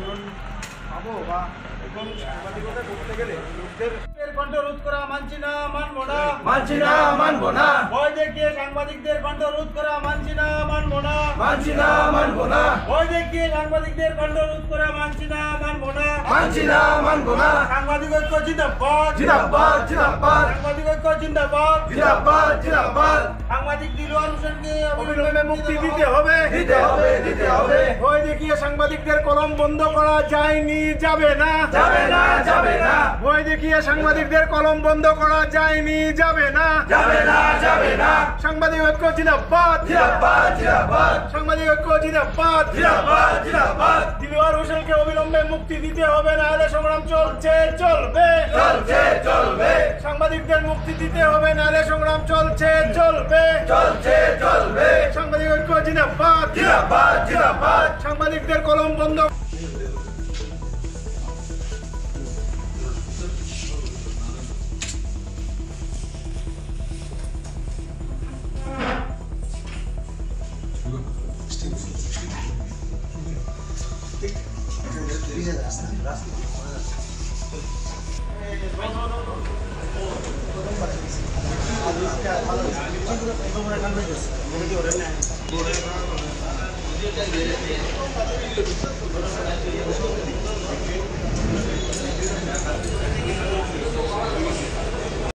আন্দোলন পাবো বা এখন সাংবাদিকতা করতে গেলে লোকদের কণ্ঠ রোধ করা মানছি না, মানবো না, মানছি না, মানবো না, ভয় দেখিয়ে সাংবাদিকদের কণ্ঠ রোধ করা মানছি না, মানবো না, মানছি না, মানবো না, ভয় দেখিয়ে সাংবাদিকদের কণ্ঠ রোধ করা মানছি না, মানবো না, মানছি না, মানবো না, সাংবাদিক ঐক্য জিন্দাবাদ, জিন্দাবাদ, জিন্দাবাদ, সাংবাদিক ঐক্য জিন্দাবাদ, জিন্দাবাদ, জিন্দাবাদ, সাংবাদিক দিলওয়ার হোসেনকে অবিলম্বে মুক্তি দিতে হবে, দিতে হবে, দিতে হবে। ভয় দেখিয়ে সাংবাদিকদের কলম বন্ধ করা যায়নি, যাবে না, যাবে না, যাবে না, ভয় দেখিয়ে সাংবাদিকদের কলম বন্ধ করা যায়নি, যাবে না, যাবে না, যাবে না, সাংবাদিক ঐক্য জিন্দাবাদ, জিন্দাবাদ, জিন্দাবাদ, সাংবাদিক ঐক্য জিন্দাবাদ, জিন্দাবাদ, জিন্দাবাদ, দিলওয়ার হোসেনকে অবিলম্বে মুক্তি দিতে হবে, না হলে সংগ্রাম চলছে, চলবে, চলছে, চলবে, সাংবাদিকদের মুক্তি দিতে হবে, না হলে সংগ্রাম চলছে, চলবে, চলছে, চলবে, সাংবাদিক ঐক্য জিন্দাবাদ, জিন্দাবাদ, জিন্দাবাদ। সাংবাদিকদের কলম বন্ধ।